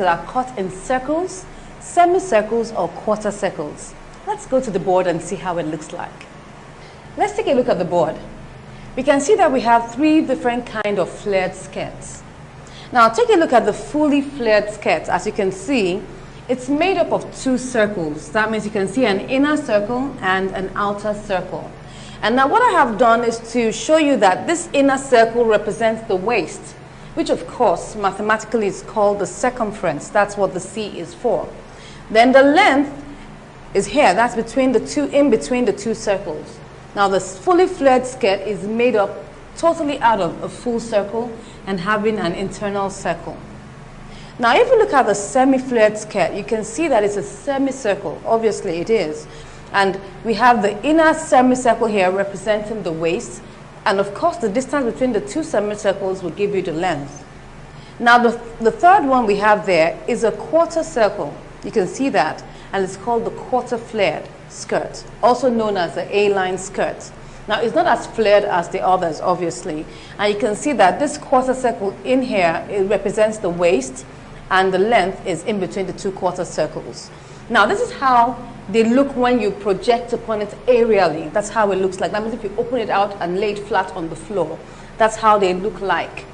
are cut in circles, semicircles, or quarter circles. Let's go to the board and see how it looks like. Let's take a look at the board. We can see that we have three different kinds of flared skirts. Now take a look at the fully flared skirt. As you can see, it's made up of two circles. That means you can see an inner circle and an outer circle. And now what I have done is to show you that this inner circle represents the waist, which of course mathematically is called the circumference. That's what the C is for. Then the length is here. That's between the two, in between the two circles. Now the fully flared skirt is made up totally out of a full circle and having an internal circle. Now if you look at the semi-flared skirt, you can see that it's a semicircle. Obviously it is. And we have the inner semicircle here representing the waist. And of course the distance between the two semicircles will give you the length. Now the third one we have there is a quarter circle. You can see that. And it's called the quarter flared skirt, also known as the A-line skirt. Now it's not as flared as the others, obviously. And you can see that this quarter circle in here, it represents the waist, and the length is in between the two quarter circles. Now this is how they look when you project upon it aerially. That's how it looks like. That means if you open it out and lay it flat on the floor, that's how they look like.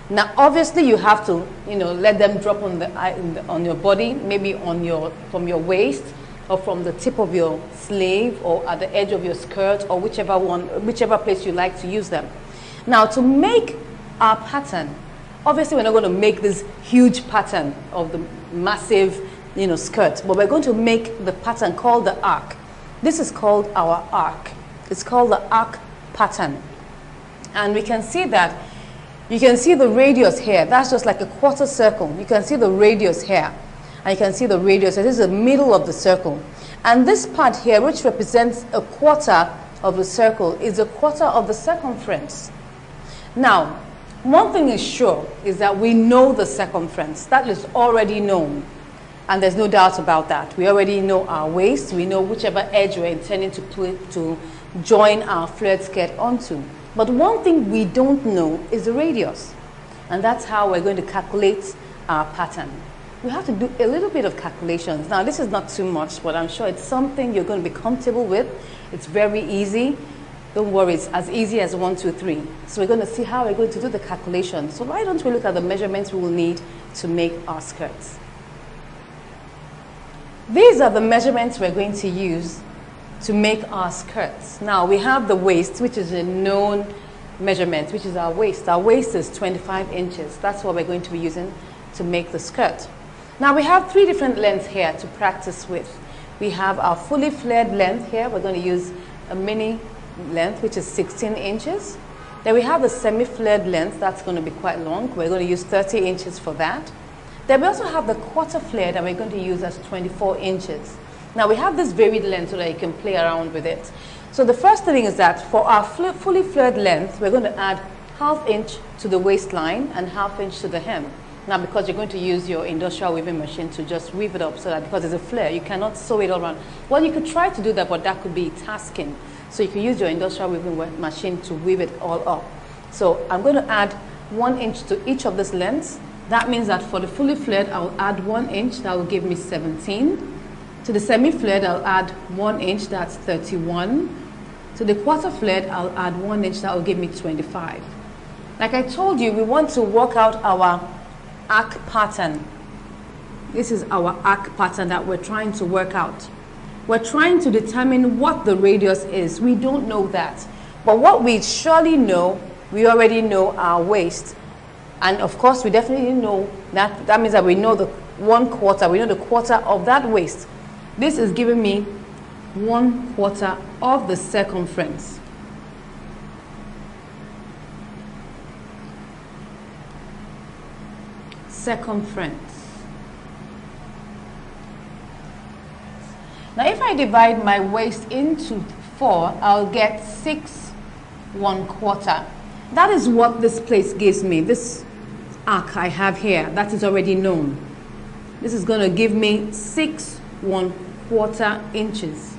Now obviously you have to, let them drop on your body, maybe from your waist, or from the tip of your sleeve, or at the edge of your skirt, or whichever place you like to use them. Now to make our pattern, obviously we're not going to make this huge pattern of the massive skirt, but we're going to make the pattern called the arc. This is called our arc. It's called the arc pattern. And we can see that, you can see the radius here. That's just like a quarter circle. You can see the radius here. And you can see the radius. This is the middle of the circle. And this part here, which represents a quarter of the circle, is a quarter of the circumference. Now, one thing is sure is that we know the circumference. That is already known. And there's no doubt about that. We already know our waist. We know whichever edge we're intending to join our flared skirt onto. But one thing we don't know is the radius. And that's how we're going to calculate our pattern. We have to do a little bit of calculations. Now this is not too much, but I'm sure it's something you're going to be comfortable with. It's very easy. Don't worry, it's as easy as 1, 2, 3. So we're going to see how we're going to do the calculations. So why don't we look at the measurements we will need to make our skirts. These are the measurements we're going to use to make our skirts. Now we have the waist, which is a known measurement, which is our waist. Our waist is 25 inches. That's what we're going to be using to make the skirt. Now we have three different lengths here to practice with. We have our fully flared length here. We're going to use a mini length, which is 16 inches. Then we have the semi-flared length. That's going to be quite long. We're going to use 30 inches for that. Then we also have the quarter flared that we're going to use as 24 inches. Now we have this varied length so that you can play around with it. So the first thing is that for our fully flared length, we're going to add ½ inch to the waistline and ½ inch to the hem. Now because you're going to use your industrial weaving machine to just weave it up, so that because it's a flare, you cannot sew it all around. Well, you could try to do that, but that could be tasking. So you can use your industrial weaving machine to weave it all up. So I'm going to add 1 inch to each of these lengths. That means that for the fully flared, I'll add 1 inch. That will give me 17. To the semi-flared, I'll add 1 inch. That's 31. To the quarter flared, I'll add 1 inch. That will give me 25. Like I told you, we want to work out our arc pattern. This is our arc pattern that we're trying to work out. We're trying to determine what the radius is. We don't know that. But what we surely know, we already know our waist. And of course, we definitely know that. That means that we know the 1/4. We know the quarter of that waist. This is giving me 1/4 of the circumference. Circumference. Now if I divide my waist into 4, I'll get 6 1/4. That is what this place gives me. This arc I have here, that is already known. This is going to give me 6 1/4 inches.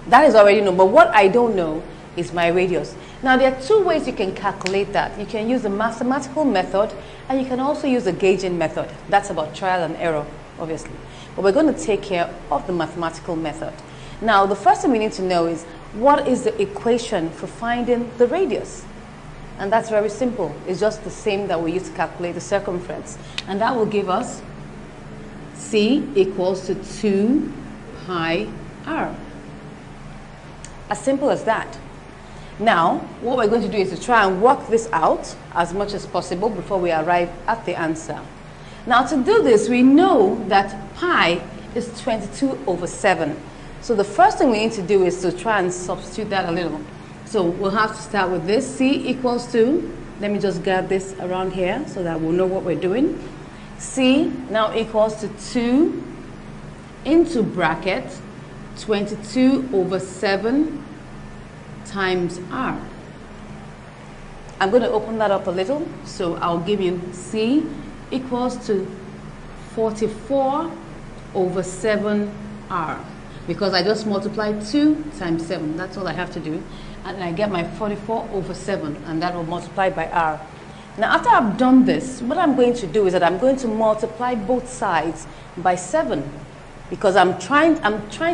That is already known, but what I don't know is my radius. Now there are two ways you can calculate that. You can use the mathematical method and you can also use the gauging method. That's about trial and error, obviously. But we're going to take care of the mathematical method. Now the first thing we need to know is what is the equation for finding the radius? And that's very simple. It's just the same that we use to calculate the circumference. And that will give us C equals to 2 pi r. As simple as that. Now, what we're going to do is to try and work this out as much as possible before we arrive at the answer. Now, to do this, we know that pi is 22/7. So the first thing we need to do is to try and substitute that a little. So we'll have to start with this. C equals to, let me just get this around here so that we'll know what we're doing. C now equals to 2 into bracket 22/7 times r. I'm going to open that up a little, so I'll give you C equals to 44/7r, because I just multiplied 2 times 7. That's all I have to do. And I get my 44/7, and that will multiply by r. Now, after I've done this, what I'm going to do is that I'm going to multiply both sides by 7, because I'm trying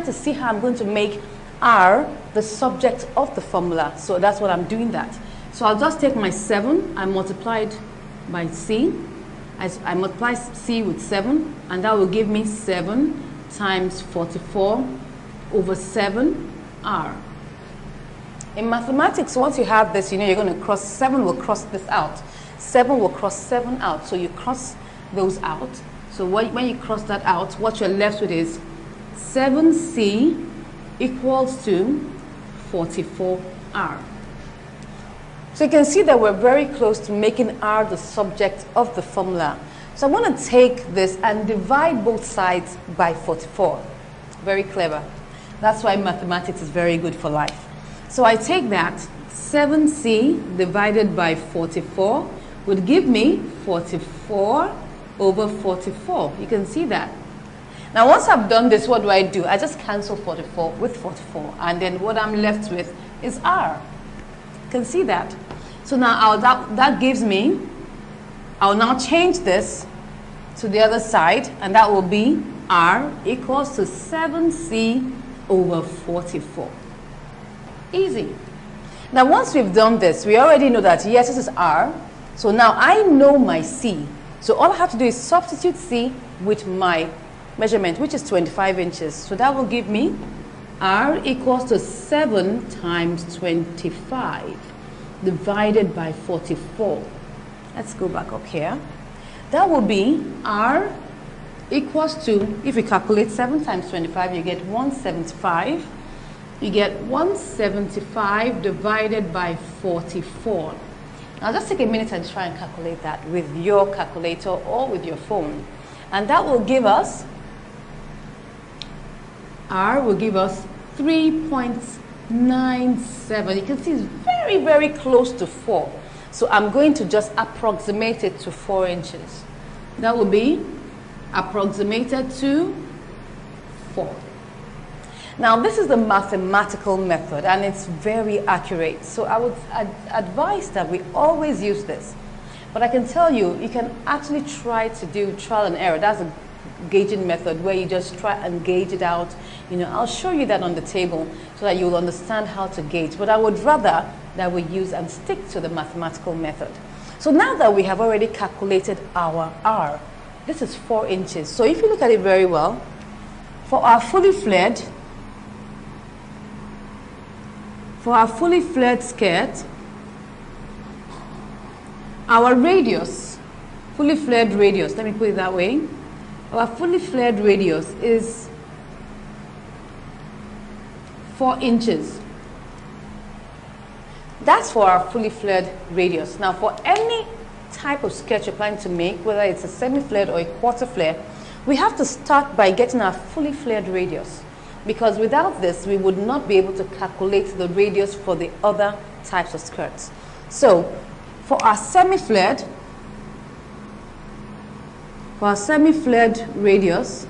to see how I'm going to make r the subject of the formula. So that's what I'm doing that. So I'll just take my 7, I multiplied by C. I multiply C with 7, and that will give me 7 times 44/7r. In mathematics, once you have this, you know you're going to cross, 7 will cross this out. 7 will cross 7 out, so you cross those out. So when you cross that out, what you're left with is 7C equals to 44r. So you can see that we're very close to making r the subject of the formula. So I want to take this and divide both sides by 44. Very clever. That's why mathematics is very good for life. So I take that, 7C divided by 44 would give me 44/44. You can see that. Now once I've done this, what do? I just cancel 44 with 44, and then what I'm left with is r. You can see that. So now that gives me, I'll now change this to the other side, and that will be r equals to 7C/44. Easy. Now once we've done this, we already know that yes, this is r. So now I know my C. So all I have to do is substitute C with my measurement, which is 25 inches. So that will give me r equals to 7 times 25 divided by 44. Let's go back up here. That will be r equals to, if we calculate 7 times 25, you get 175. You get 175 divided by 44. Now just take a minute and try and calculate that with your calculator or with your phone. And that will give us, r will give us 3.97. You can see it's very, very close to 4. So I'm going to just approximate it to 4 inches. That will be approximated to 4. Now this is the mathematical method, and it's very accurate. So I would advise that we always use this. But I can tell you, you can actually try to do trial and error. That's a gauging method where you just try and gauge it out. You know, I'll show you that on the table so that you'll understand how to gauge. But I would rather that we use and stick to the mathematical method. So now that we have already calculated our r, this is 4 inches. So if you look at it very well, for our fully flared skirt, our radius, fully flared radius, let me put it that way, our fully flared radius is 4 inches. That's for our fully flared radius. Now for any type of skirt you're planning to make, whether it's a semi-flared or a quarter flare, we have to start by getting our fully flared radius. Because without this, we would not be able to calculate the radius for the other types of skirts. So for our semi-flared radius,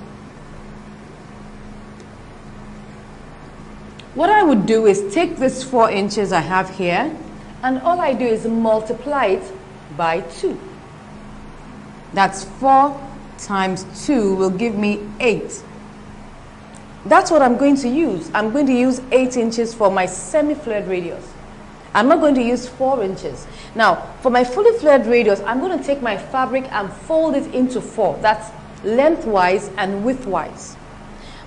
what I would do is take this 4 inches I have here And all I do is multiply it by 2. That's 4 times 2 will give me 8. That's what I'm going to use. I'm going to use 8 inches for my semi-flared radius. I'm not going to use 4 inches. Now, for my fully flared radius, I'm going to take my fabric and fold it into 4. That's lengthwise and widthwise.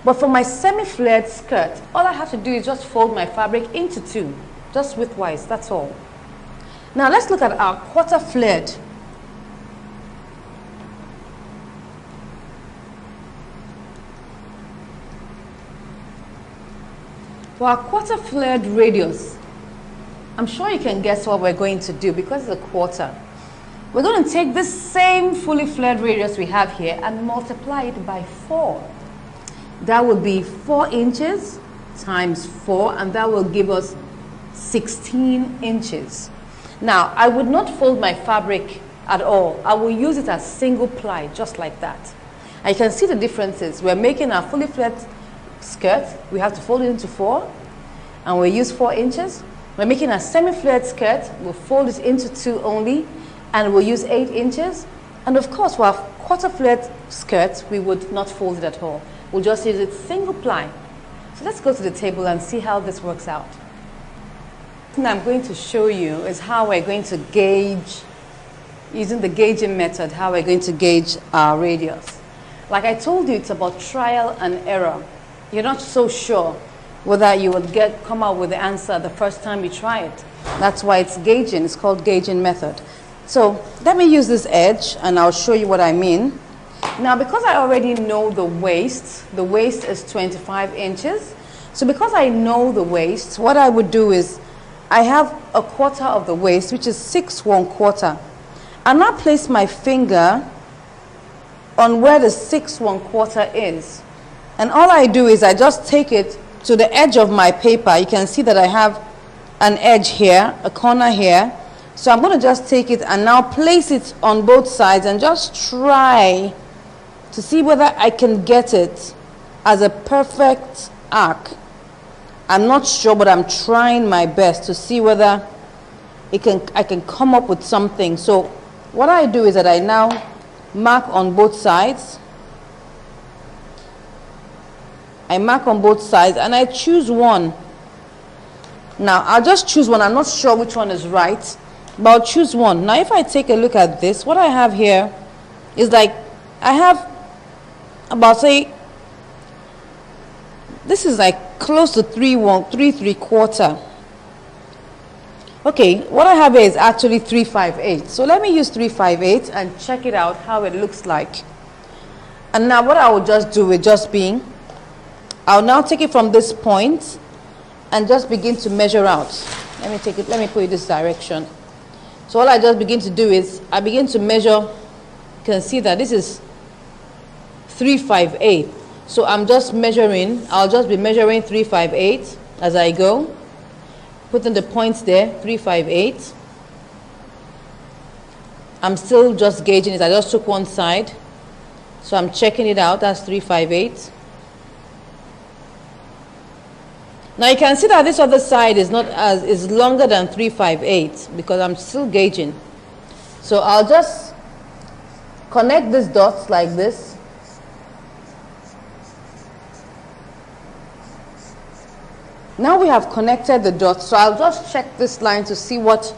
But for my semi-flared skirt, all I have to do is just fold my fabric into 2, just widthwise, that's all. Now let's look at our quarter flared. For our quarter flared radius, I'm sure you can guess what we're going to do because it's a quarter. We're going to take this same fully flared radius we have here and multiply it by 4. That would be 4 inches times 4, and that will give us 16 inches. Now, I would not fold my fabric at all. I will use it as single ply, just like that. And you can see the differences. We're making our fully flared skirt. We have to fold it into 4, and we'll use 4 inches. We're making a semi-flared skirt. We'll fold it into 2 only, and we'll use 8 inches. And of course, for our quarter flared skirt, we would not fold it at all. We'll just use it single ply. So let's go to the table and see how this works out. What I'm going to show you is how we're going to gauge, using the gauging method, how we're going to gauge our radius. Like I told you, it's about trial and error. You're not so sure whether you would come out with the answer the first time you try it. That's why it's gauging. It's called gauging method. So let me use this edge and I'll show you what I mean. Now, because I already know the waist is 25 inches. So because I know the waist, what I would do is I have a quarter of the waist, which is 6 1/4. And I place my finger on where the 6 1/4 is. And all I do is I just take it to the edge of my paper. You can see that I have an edge here, a corner here. So I'm going to just take it and now place it on both sides and just try to see whether I can get it as a perfect arc. I'm not sure, but I'm trying my best to see whether I can come up with something. So what I do is that I now mark on both sides. I mark on both sides and I choose one. Now I'll just choose one. I'm not sure which one is right, but I'll choose one. Now if I take a look at this, what I have here is like I have about, say, this is like close to 3 3/4. Okay, what I have here is actually 3/5/8. So let me use 3/5/8 and check it out how it looks like. And now what I will just do with just being, I'll now take it from this point and just begin to measure out. Let me put it this direction. So all I just begin to do is I begin to measure. You can see that this is 3/5/8. So I'm just measuring. I'll just be measuring 3/5/8 as I go, putting the points there, 3/5/8. I'm still just gauging it. I just took one side, so I'm checking it out. That's 3/5/8. Now you can see that this other side is longer than 3/5/8 because I'm still gauging. So I'll just connect these dots like this. Now we have connected the dots, so I'll just check this line to see what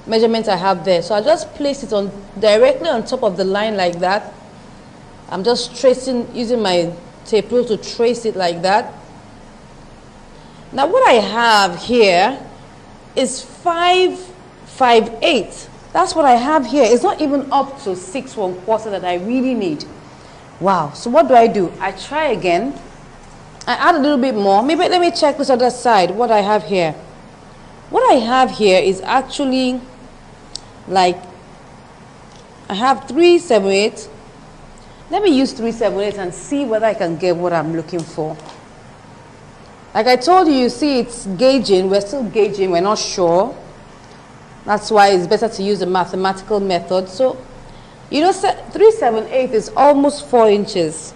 measurement I have there. So I'll just place it directly on top of the line like that. I'm just tracing, using my tape rule to trace it like that. Now what I have here is 5/5/8. That's what I have here. It's not even up to 6 1/4 that I really need. Wow. So what do? I try again. I add a little bit more. Maybe let me check this other side, what I have here. What I have here is actually like, I have 3/7/8. Let me use 3/7/8 and see whether I can get what I'm looking for. Like I told you, you see it's gauging. We're still gauging. We're not sure. That's why it's better to use a mathematical method. So, 3/7/8 is almost 4 inches.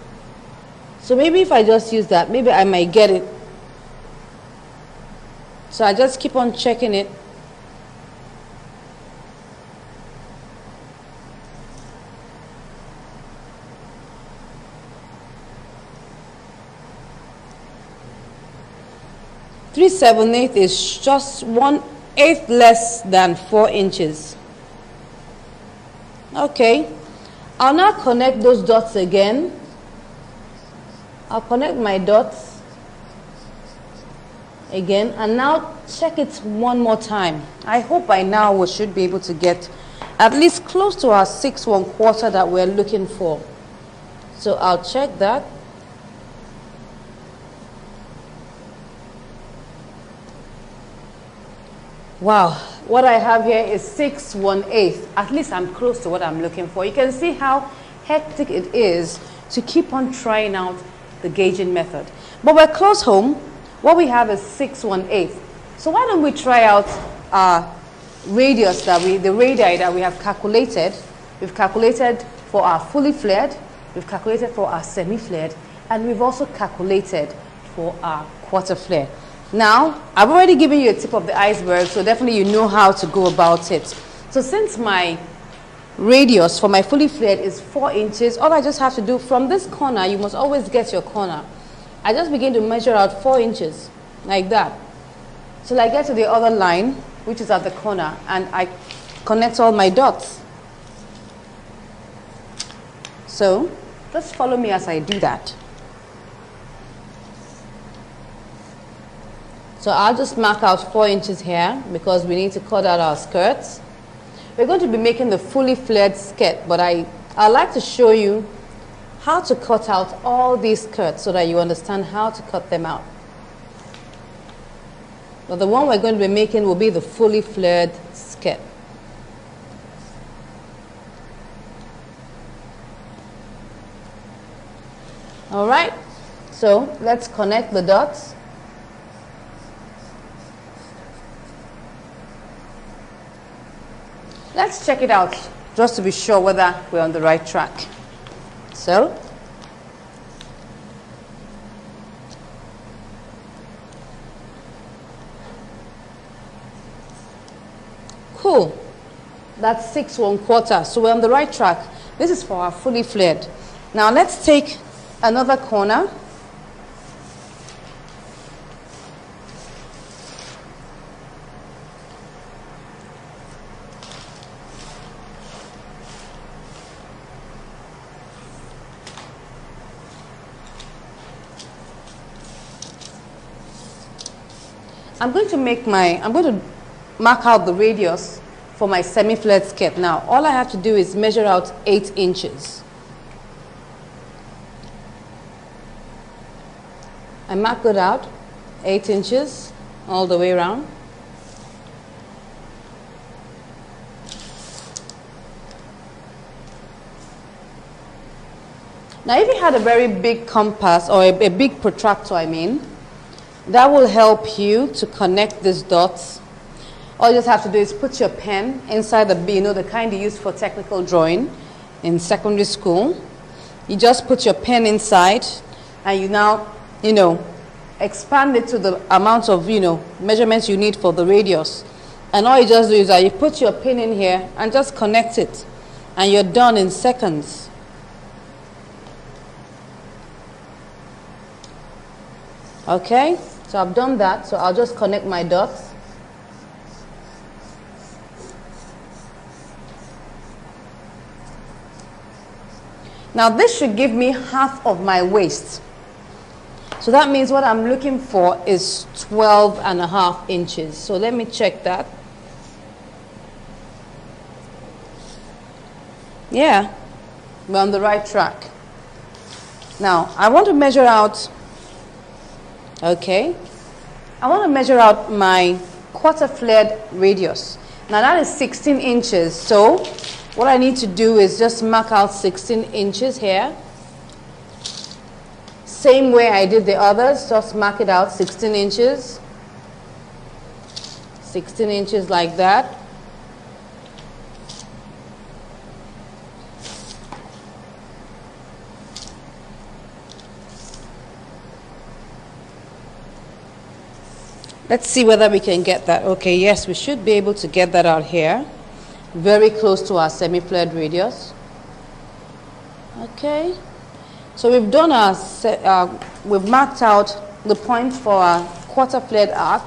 So maybe if I just use that, maybe I might get it. So I just keep on checking it. 3/7 is just 1/8 less than 4 inches. Okay, I'll now connect those dots again. I'll connect my dots again and now check it one more time. I hope by now we should be able to get at least close to our 6 1/4 that we're looking for. So I'll check that. Wow, what I have here is 6 1/8. At least I'm close to what I'm looking for. You can see how hectic it is to keep on trying out the gauging method. But we're close home. What we have is 6 1/8. So why don't we try out our radius the radii that we have calculated. We've calculated for our fully flared, we've calculated for our semi-flared, and we've also calculated for our quarter flare. Now, I've already given you a tip of the iceberg, so definitely you know how to go about it. So since my radius for my fully flared is 4 inches, all I just have to do from this corner, you must always get your corner. I just begin to measure out 4 inches, like that. Till I get to the other line, which is at the corner, and I connect all my dots. So, just follow me as I do that. So I'll just mark out 4 inches here because we need to cut out our skirts. We're going to be making the fully flared skirt, but I'd like to show you how to cut out all these skirts so that you understand how to cut them out. But the one we're going to be making will be the fully flared skirt. All right, so let's connect the dots. Let's check it out just to be sure whether we're on the right track. So, cool. That's 6 1/4. So we're on the right track. This is for our fully flared. Now let's take another corner. I'm going to mark out the radius for my semi-flared skirt. Now, all I have to do is measure out 8 inches. I mark it out, 8 inches all the way around. Now, if you had a very big compass or a big protractor, that will help you to connect these dots. All you just have to do is put your pen inside the kind you use for technical drawing in secondary school. You just put your pen inside and you now, expand it to the amount of, measurements you need for the radius. And all you just do is that you put your pin in here and just connect it. And you're done in seconds. Okay, so I've done that, so I'll just connect my dots. Now this should give me half of my waist. So that means what I'm looking for is 12.5 inches. So let me check that. Yeah, we're on the right track. Now I want to measure out. Okay, I want to measure out my quarter flared radius. Now that is 16 inches. So what I need to do is just mark out 16 inches here. Same way I did the others, just mark it out 16 inches. 16 inches like that. Let's see whether we can get that. Okay, yes, we should be able to get that out here. Very close to our semi-flared radius. Okay, so we've done we've marked out the point for our quarter flared arc.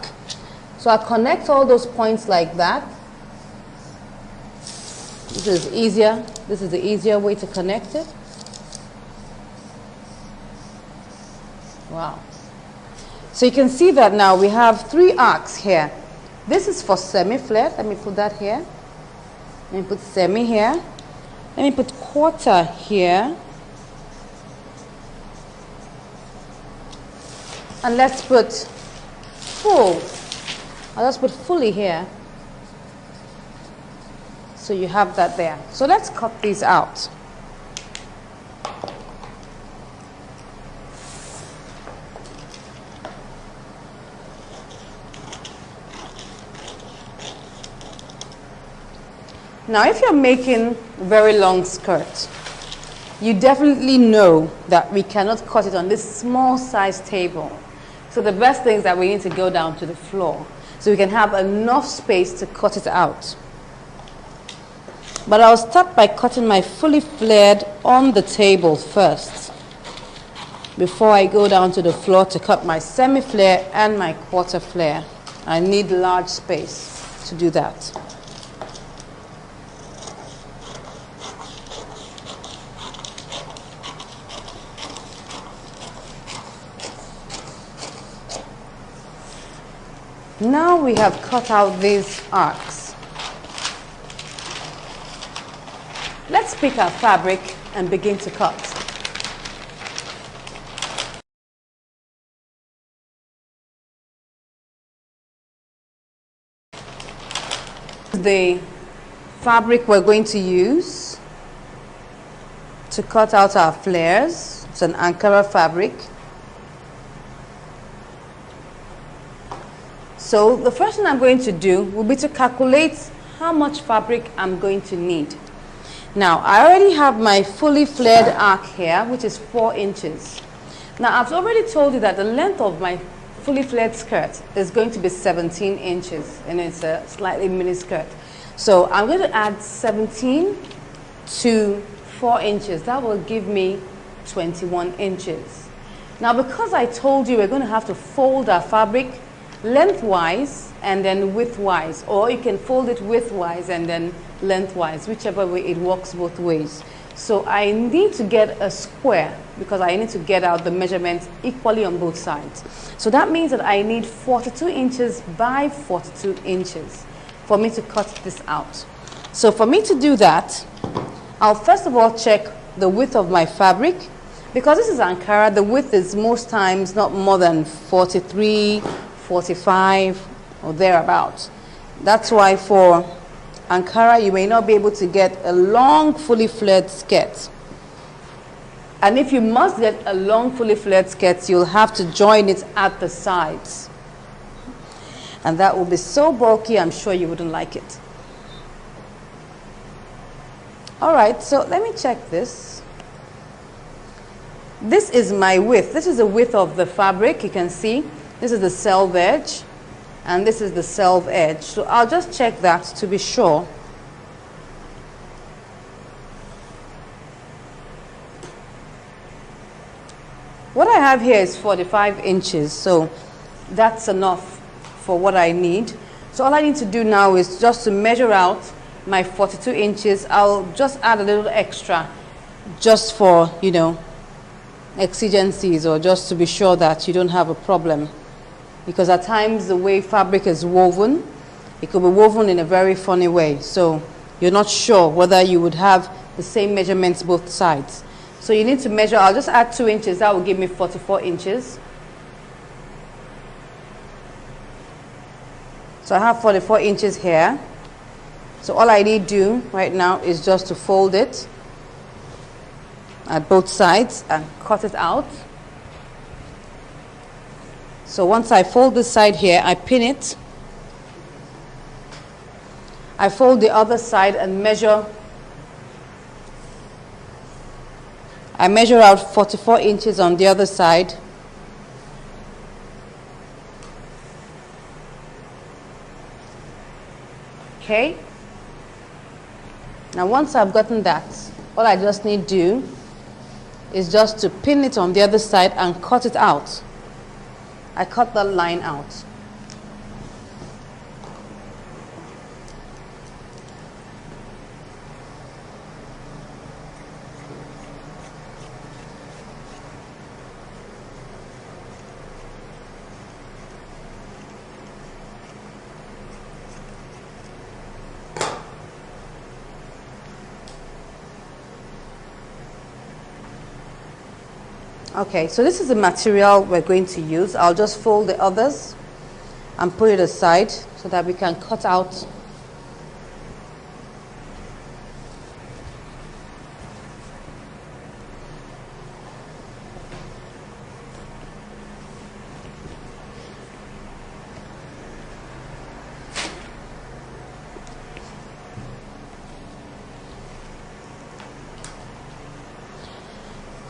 So I connect all those points like that. This is easier. This is the easier way to connect it. Wow. So you can see that now we have 3 arcs here. This is for semi-flared. Let me put that here. Let me put semi here. Let me put quarter here. And let's put full. I'll just put fully here. So you have that there. So let's cut these out. Now, if you're making a very long skirt, you definitely know that we cannot cut it on this small size table. So the best thing is that we need to go down to the floor so we can have enough space to cut it out. But I'll start by cutting my fully flared on the table first before I go down to the floor to cut my semi-flare and my quarter flare. I need large space to do that. Now we have cut out these arcs. Let's pick our fabric and begin to cut. The fabric we're going to use to cut out our flares. It's an Ankara fabric. So the first thing I'm going to do will be to calculate how much fabric I'm going to need. Now, I already have my fully flared arc here, which is 4 inches. Now, I've already told you that the length of my fully flared skirt is going to be 17 inches, and it's a slightly mini skirt. So I'm going to add 17 to 4 inches. That will give me 21 inches. Now, because I told you we're going to have to fold our fabric lengthwise and then widthwise, or you can fold it widthwise and then lengthwise, whichever way it works both ways. So I need to get a square because I need to get out the measurements equally on both sides. So that means that I need 42 inches by 42 inches for me to cut this out. So for me to do that, I'll first of all check the width of my fabric. Because this is Ankara, the width is most times not more than 43, 45 or thereabouts. That's why for Ankara you may not be able to get a long fully flared skirt. And if you must get a long fully flared skirt, you'll have to join it at the sides. And that will be so bulky, I'm sure you wouldn't like it. Alright, so let me check this. This is my width. This is the width of the fabric, you can see. This is the selve edge, and this is the selve edge. So I'll just check that to be sure. What I have here is 45 inches, so that's enough for what I need. So all I need to do now is just to measure out my 42 inches. I'll just add a little extra just for, you know, exigencies, or just to be sure that you don't have a problem. Because at times the way fabric is woven, it could be woven in a very funny way. So you're not sure whether you would have the same measurements both sides. So you need to measure. I'll just add 2 inches. That will give me 44 inches. So I have 44 inches here. So all I need to do right now is just to fold it at both sides and cut it out. So once I fold this side here, I pin it. I fold the other side and measure. I measure out 44 inches on the other side. Okay. Now once I've gotten that, all I just need to do is just to pin it on the other side and cut it out. I cut that line out. Okay, so this is the material we're going to use. I'll just fold the others and put it aside so that we can cut out .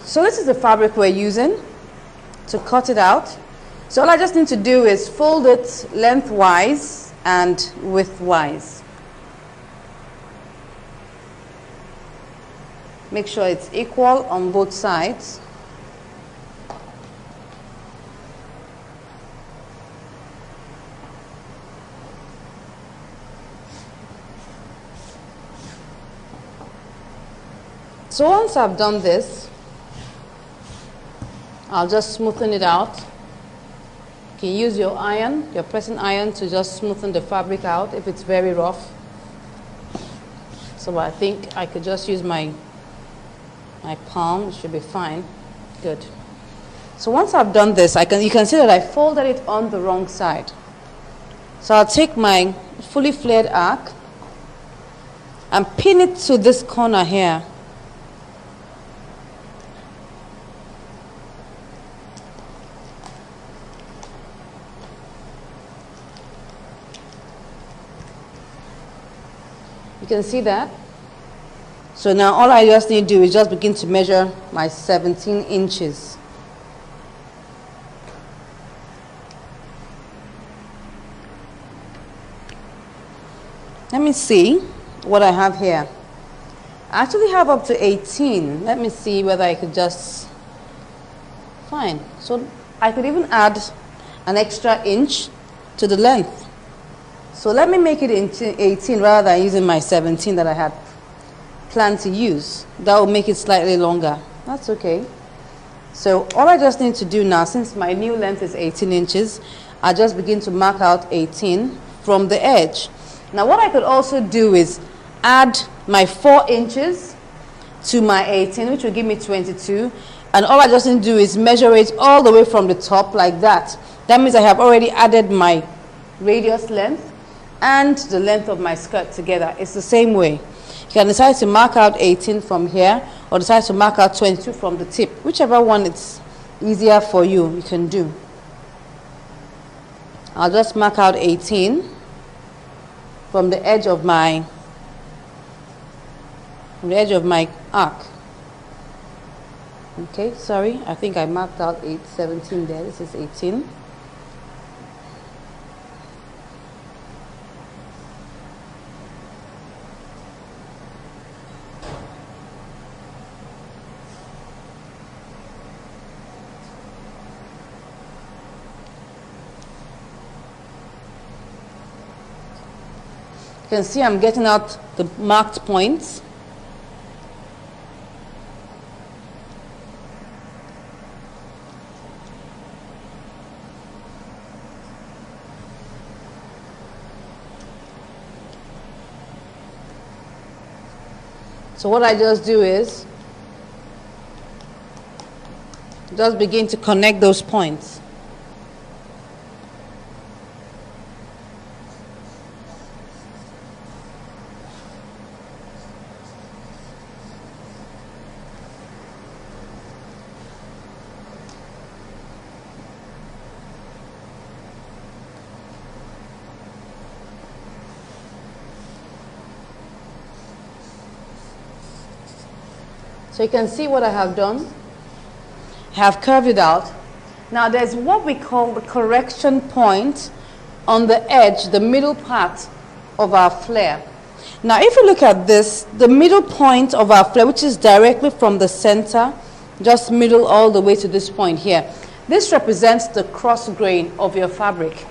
So this is the fabric we're using to cut it out. So all I just need to do is fold it lengthwise and widthwise. Make sure it's equal on both sides. So once I've done this, I'll just smoothen it out. You can use your iron, your pressing iron, to just smoothen the fabric out if it's very rough. So I think I could just use my palm. It should be fine. Good. So once I've done this, you can see that I folded it on the wrong side. So I'll take my fully flared arc and pin it to this corner here. You can see that. So now all I just need to do is just begin to measure my 17 inches. Let me see what I have here. I actually have up to 18. Let me see whether I could just... Fine. So I could even add an extra inch to the length. So let me make it into 18 rather than using my 17 that I had planned to use. That will make it slightly longer. That's okay. So all I just need to do now, since my new length is 18 inches, I just begin to mark out 18 from the edge. Now what I could also do is add my 4 inches to my 18, which will give me 22. And all I just need to do is measure it all the way from the top like that. That means I have already added my radius length and the length of my skirt together. It's the same way. You can decide to mark out 18 from here or decide to mark out 22 from the tip. Whichever one it's easier for you, you can do. I'll just mark out 18 from the edge of my arc. Okay, sorry, I think I marked out 17 there. This is 18. You can see I'm getting out the marked points. So what I just do is just begin to connect those points. So you can see what I have done. I have curved it out. Now there's what we call the correction point on the edge, the middle part of our flare. Now if you look at this, the middle point of our flare, which is directly from the center, just middle all the way to this point here, This represents the cross grain of your fabric,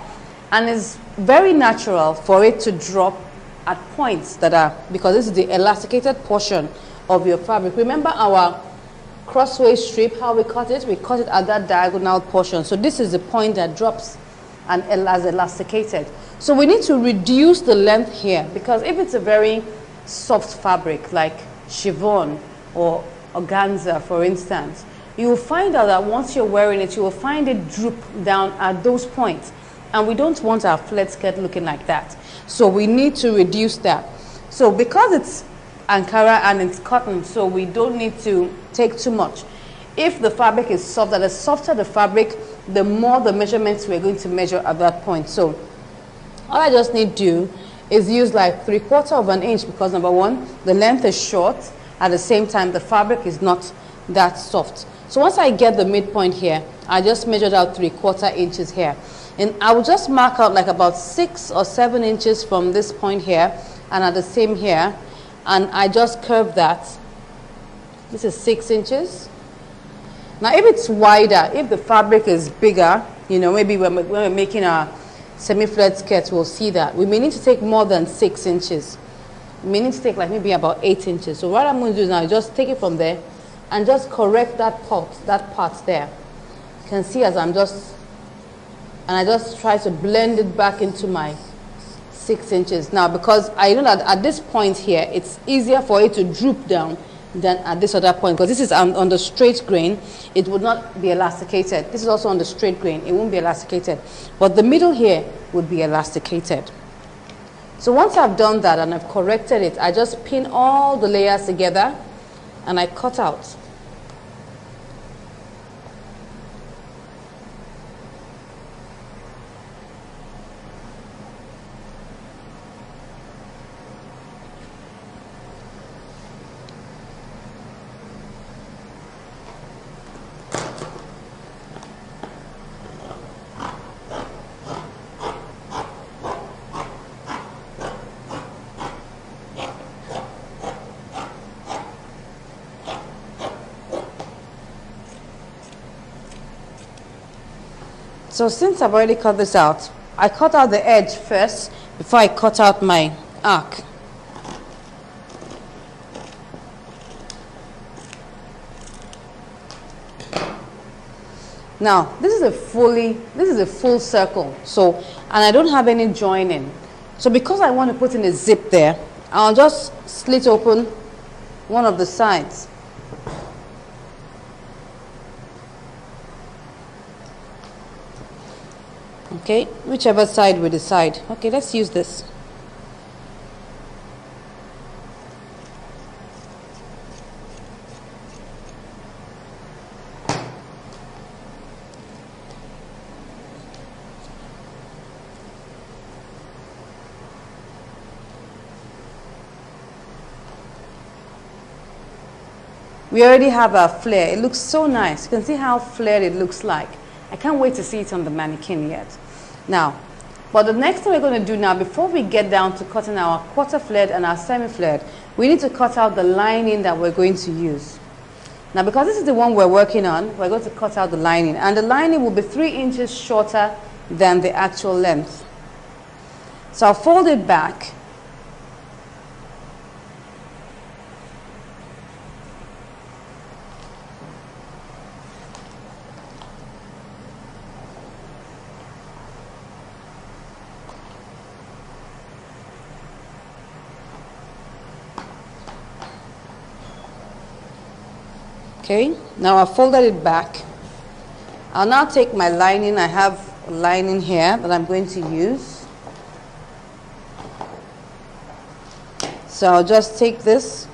and it's very natural for it to drop at points that are, because this is the elasticated portion of your fabric. Remember our crossways strip, how we cut it? We cut it at that diagonal portion. So this is the point that drops and has elasticated. So we need to reduce the length here, because if it's a very soft fabric like chiffon or organza, for instance, you will find out that once you're wearing it, you will find it droop down at those points. And we don't want our flared skirt looking like that. So we need to reduce that. So because it's Ankara and it's cotton, so we don't need to take too much. If the fabric is soft, the softer the fabric, the more the measurements we're going to measure at that point. So all I just need to do is use like 3/4 of an inch, because number one, the length is short. At the same time, the fabric is not that soft. So once I get the midpoint here, I just measured out 3/4 inches here. And I will just mark out like about 6 or 7 inches from this point here, and at the same here, and I just curve that. This is 6 inches. Now if it's wider, if the fabric is bigger, you know, maybe when we're making a semi-flared skirt, we'll see that. We may need to take more than 6 inches. We may need to take like maybe about 8 inches. So what I'm going to do now is just take it from there and just correct that part there. You can see as I'm just, and I just try to blend it back into my 6 inches. Now, because I know that at this point here, it's easier for it to droop down than at this other point, because this is on the straight grain, it would not be elasticated. This is also on the straight grain, it won't be elasticated. But the middle here would be elasticated. So once I've done that and I've corrected it, I just pin all the layers together and I cut out. So since I've already cut this out, I cut out the edge first before I cut out my arc. Now, this is a full circle. So, and I don't have any joining. So because I want to put in a zip there, I'll just slit open one of the sides. Okay, whichever side we decide. Okay, let's use this. We already have our flare. It looks so nice. You can see how flared it looks like. I can't wait to see it on the mannequin yet. Now, but the next thing we're going to do now, before we get down to cutting our quarter flared and our semi-flared, we need to cut out the lining that we're going to use. Now, because this is the one we're working on, we're going to cut out the lining. And the lining will be 3 inches shorter than the actual length. So I'll fold it back. Okay, now I've folded it back. I'll now take my lining. I have a lining here that I'm going to use. So I'll just take this.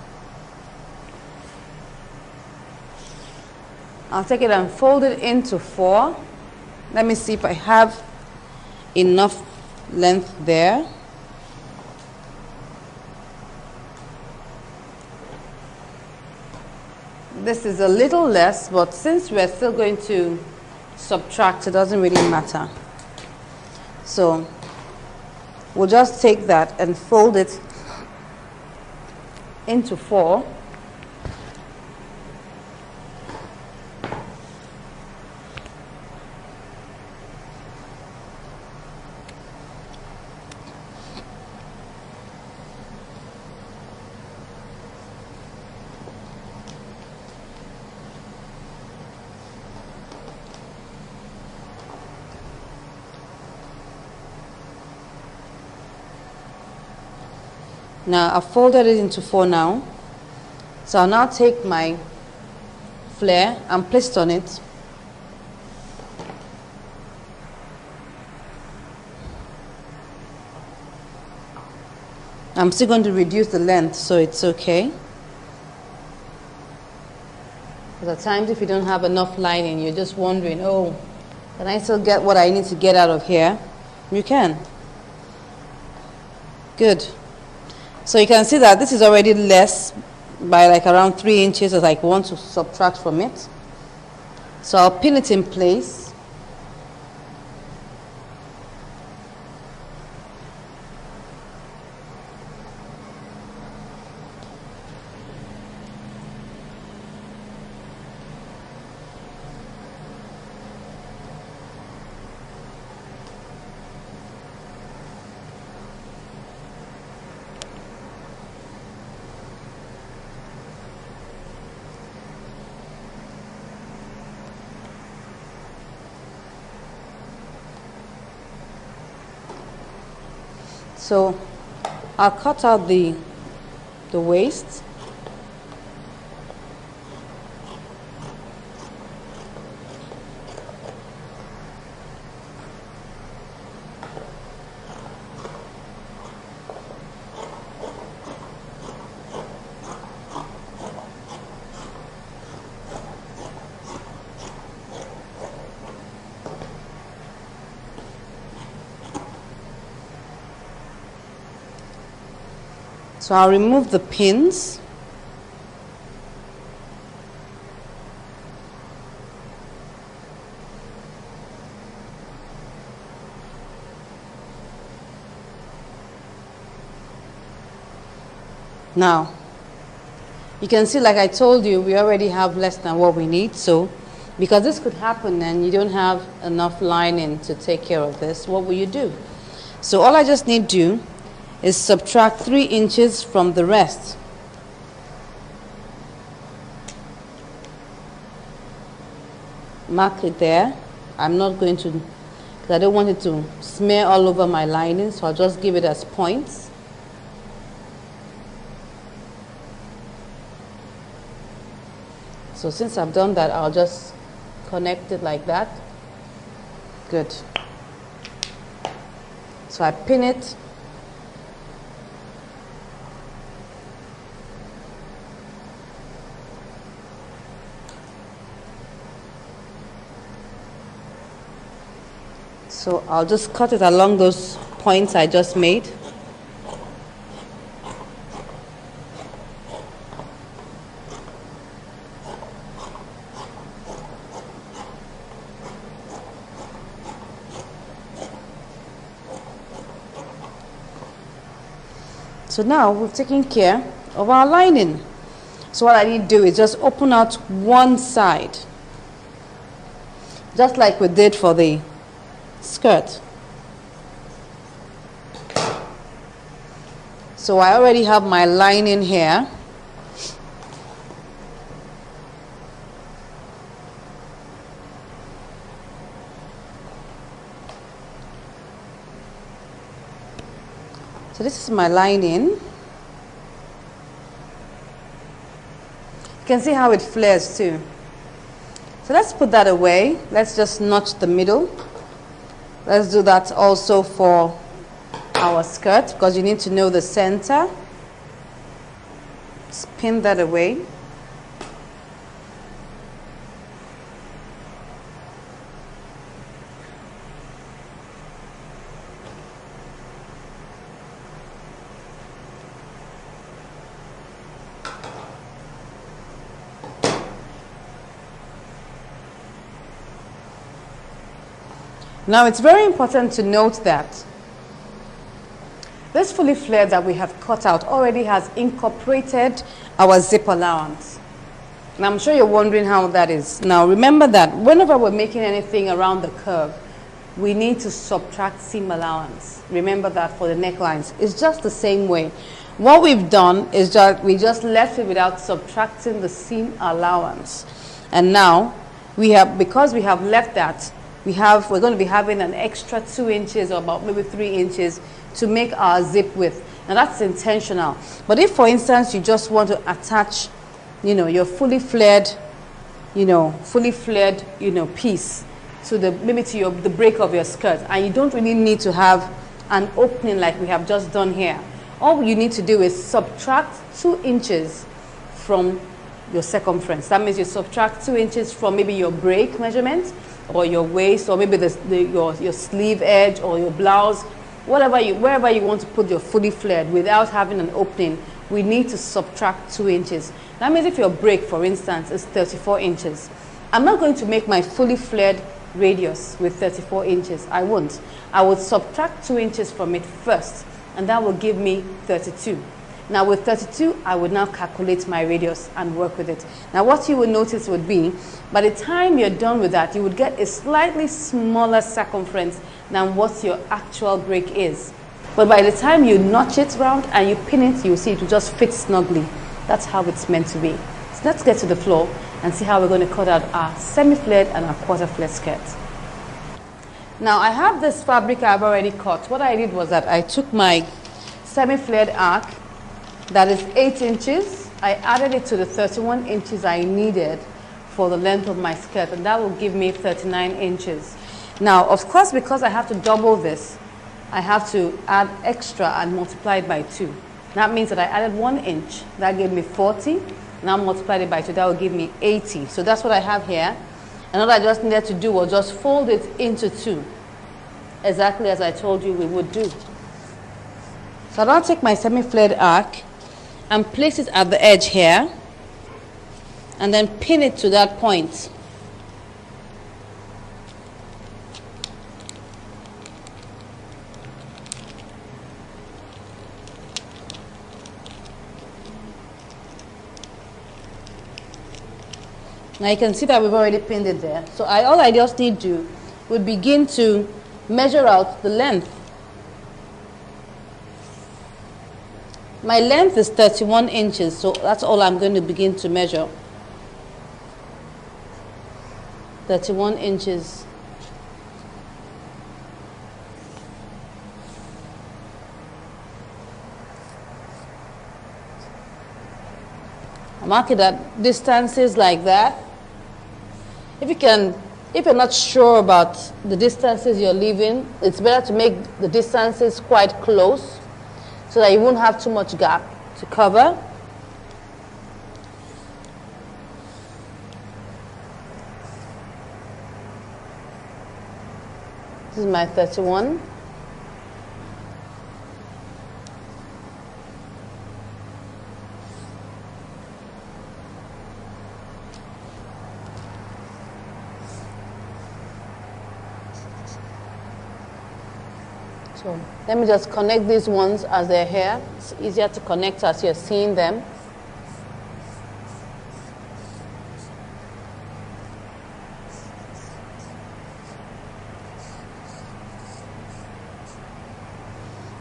I'll take it and fold it into 4. Let me see if I have enough length there. This is a little less, but since we're still going to subtract, it doesn't really matter. So we'll just take that and fold it into 4. Now I've folded it into 4 now. So I'll now take my flare and place it on it. I'm still going to reduce the length so it's okay. Because at times if you don't have enough lining, you're just wondering, oh, can I still get what I need to get out of here? You can. Good. So you can see that this is already less by like around 3 inches as I want to subtract from it. So I'll pin it in place. So I'll cut out the waist. So I'll remove the pins. Now, you can see, like I told you, we already have less than what we need. So, because this could happen and you don't have enough lining to take care of this, what will you do? So all I just need to do is subtract 3 inches from the rest. Mark it there. I'm not going to, because I don't want it to smear all over my lining, so I'll just give it as points. So since I've done that, I'll just connect it like that. Good. So I pin it. So I'll just cut it along those points I just made. So now we've taken care of our lining. So what I need to do is just open out one side, just like we did for the skirt. So I already have my lining here. So this is my lining. You can see how it flares too. So let's put that away. Let's just notch the middle. Let's do that also for our skirt, because you need to know the center. Just pin that away. Now it's very important to note that this fully flared that we have cut out already has incorporated our zip allowance. And I'm sure you're wondering how that is. Now remember that whenever we're making anything around the curve, we need to subtract seam allowance. Remember that for the necklines. It's just the same way. What we've done is that we just left it without subtracting the seam allowance. And now we have, because we have left that, we're going to be having an extra 2 inches or about maybe 3 inches to make our zip width. Now that's intentional. But if, for instance, you just want to attach, your fully flared, piece to the break of your skirt, and you don't really need to have an opening like we have just done here. All you need to do is subtract 2 inches from your circumference. That means you subtract 2 inches from maybe your break measurement, or your waist, or maybe your sleeve edge, or your blouse, wherever you want to put your fully flared without having an opening. We need to subtract 2 inches. That means if your break, for instance, is 34 inches, I'm not going to make my fully flared radius with 34 inches. I won't. I would subtract 2 inches from it first, and that will give me 32. Now with 32, I would now calculate my radius and work with it. Now what you will notice would be, by the time you're done with that, you would get a slightly smaller circumference than what your actual break is. But by the time you notch it round and you pin it, you'll see it will just fit snugly. That's how it's meant to be. So let's get to the floor and see how we're going to cut out our semi-flared and our quarter-flared skirt. Now I have this fabric I've already cut. What I did was that I took my semi-flared arc, that is 8 inches. I added it to the 31 inches I needed for the length of my skirt, and that will give me 39 inches. Now, of course, because I have to double this, I have to add extra and multiply it by 2. That means that I added 1 inch. That gave me 40. Now multiplied it by 2. That will give me 80. So that's what I have here. And all I just needed to do was just fold it into 2, exactly as I told you we would do. So I'll now take my semi-flared arc and place it at the edge here, and then pin it to that point. Now you can see that we've already pinned it there. So all I just need to do would begin to measure out the length. My length is 31 inches, so that's all I'm going to begin to measure. 31 inches. I mark it at distances like that. If you're not sure about the distances you're leaving, it's better to make the distances quite close so that you won't have too much gap to cover. This is my 31. So let me just connect these ones as they're here. It's easier to connect as you're seeing them.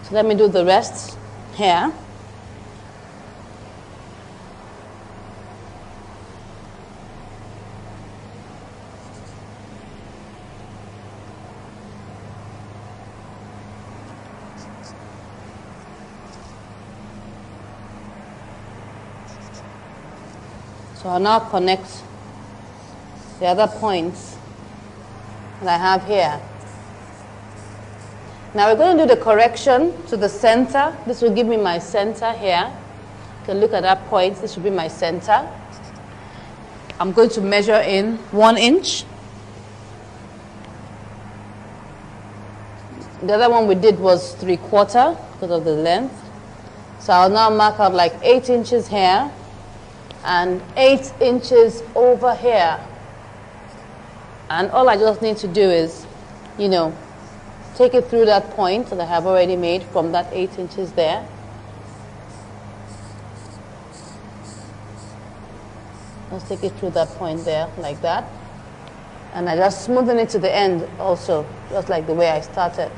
So let me do the rest here. So I'll now connect the other points that I have here. Now we're going to do the correction to the center. This will give me my center here. You can look at that point. This will be my center. I'm going to measure in 1 inch. The other one we did was 3/4 because of the length. So I'll now mark out like 8 inches here and 8 inches over here. And all I just need to do is, take it through that point that I have already made from that 8 inches there. Let's take it through that point there, like that. And I just smoothen it to the end also, just like the way I started.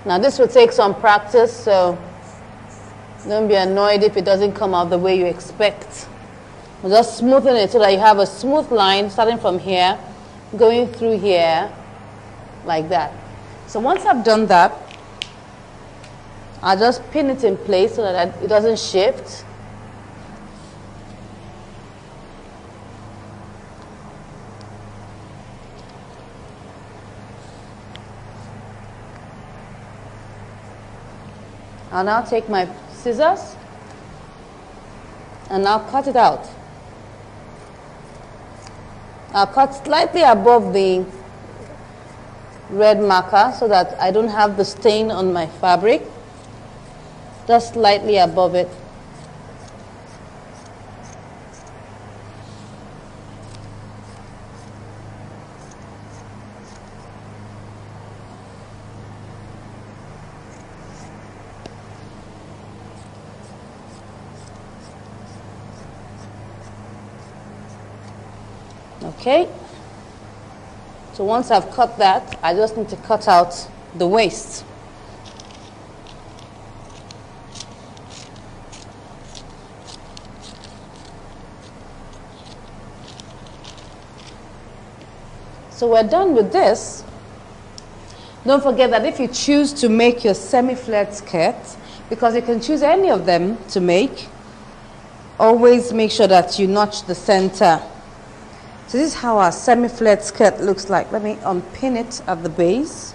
Now this will take some practice, so don't be annoyed if it doesn't come out the way you expect. We'll just smoothen it so that you have a smooth line starting from here, going through here, like that. So once I've done that, I'll just pin it in place so that it doesn't shift. I'll now take my scissors and I'll cut it out. I'll cut slightly above the red marker so that I don't have the stain on my fabric. Just slightly above it. Okay, so once I've cut that, I just need to cut out the waist. So we're done with this. Don't forget that if you choose to make your semi-flared skirt, because you can choose any of them to make, always make sure that you notch the center. So this is how our semi-flared skirt looks like. Let me unpin it at the base.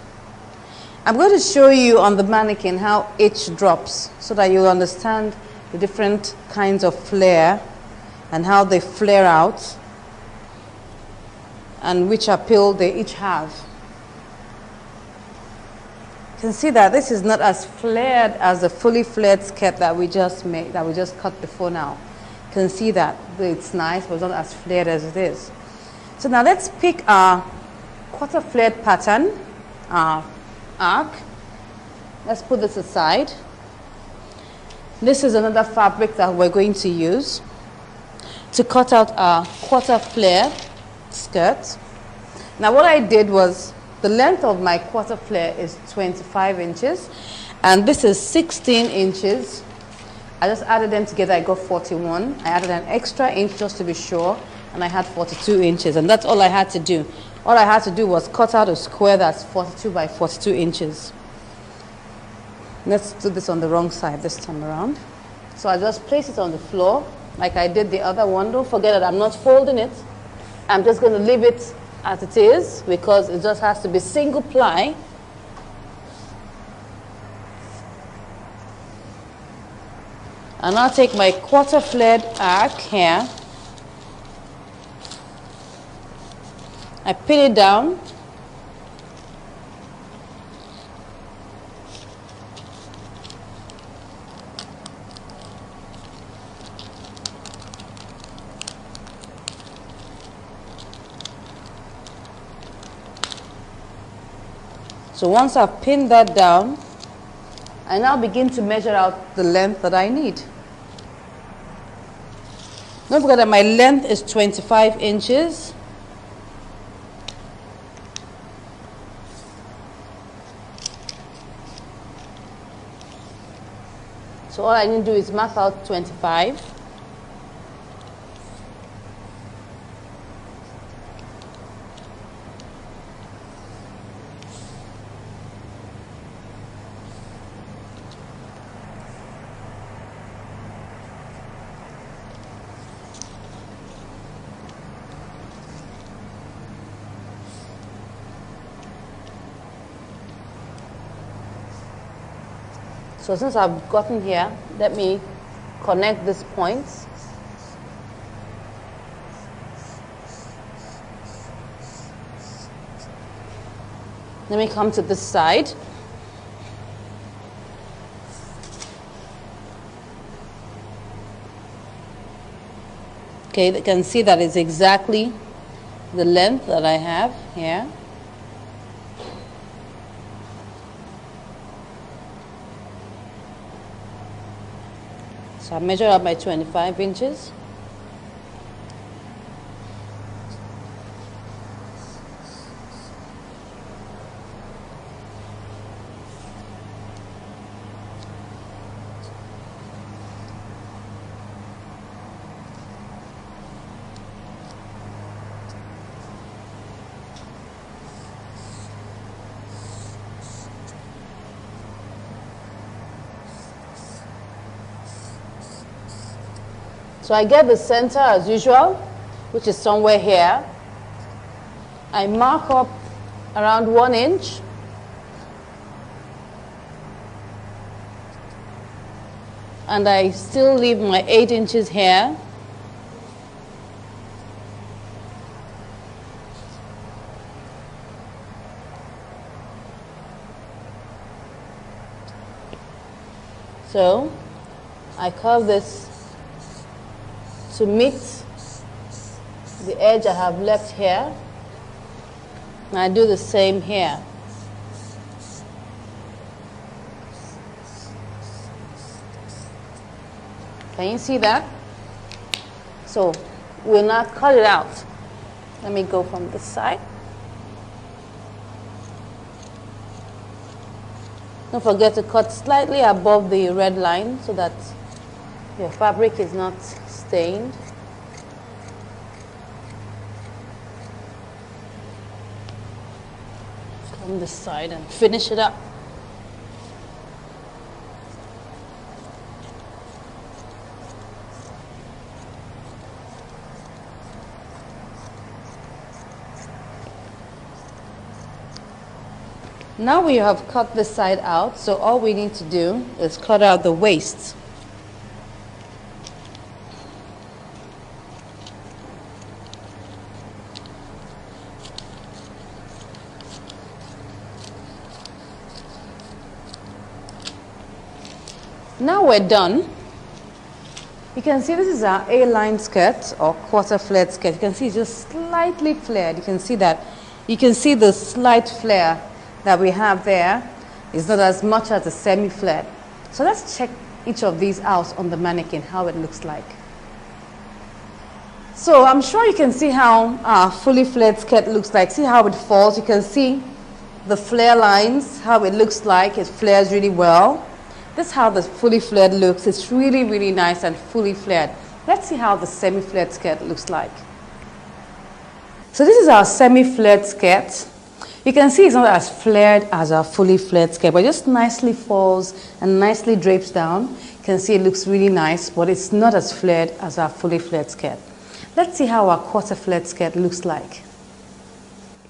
I'm going to show you on the mannequin how each drops so that you'll understand the different kinds of flare and how they flare out and which appeal they each have. You can see that this is not as flared as the fully flared skirt that we just made, that we just cut before now. You can see that it's nice, but it's not as flared as it is. So now let's pick our quarter flared pattern, our arc. Let's put this aside. This is another fabric that we're going to use to cut out our quarter flare skirt. Now what I did was, the length of my quarter flare is 25 inches and this is 16 inches. I just added them together, I got 41. I added an extra inch just to be sure, and I had 42 inches, and that's all I had to do. All I had to do was cut out a square that's 42 by 42 inches. Let's do this on the wrong side this time around. So I just place it on the floor like I did the other one. Don't forget that I'm not folding it. I'm just going to leave it as it is because it just has to be single ply. And I'll take my quarter flared arc here. I pin it down. So once I've pinned that down, I now begin to measure out the length that I need. Don't forget that my length is 25 inches. So all I need to do is mark out 25. So since I've gotten here, let me connect these points. Let me come to this side. Okay, you can see that it's exactly the length that I have here. So I measure up my 25 inches. So I get the center as usual, which is somewhere here. I mark up around 1 inch. And I still leave my 8 inches here. So I curve this to meet the edge I have left here. And I do the same here. Can you see that? So we'll now cut it out. Let me go from this side. Don't forget to cut slightly above the red line so that your fabric is not stained. Come this side and finish it up. Now we have cut this side out, so all we need to do is cut out the waist. Now we're done. You can see this is our A-line skirt or quarter flared skirt. You can see it's just slightly flared. You can see that. You can see the slight flare that we have there is not as much as a semi-flared. So let's check each of these out on the mannequin, how it looks like. So I'm sure you can see how our fully flared skirt looks like. See how it falls. You can see the flare lines, how it looks like. It flares really well. This is how the fully flared looks. It's really, really nice and fully flared. Let's see how the semi-flared skirt looks like. So this is our semi-flared skirt. You can see it's not as flared as our fully flared skirt, but it just nicely falls and nicely drapes down. You can see it looks really nice, but it's not as flared as our fully flared skirt. Let's see how our quarter flared skirt looks like.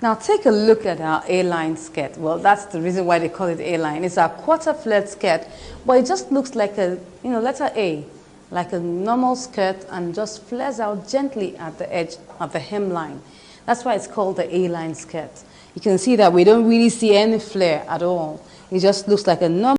Now take a look at our A-line skirt. Well, that's the reason why they call it A-line. It's our quarter flared skirt, but it just looks like a, letter A, like a normal skirt, and just flares out gently at the edge of the hemline. That's why it's called the A-line skirt. You can see that we don't really see any flare at all. It just looks like a normal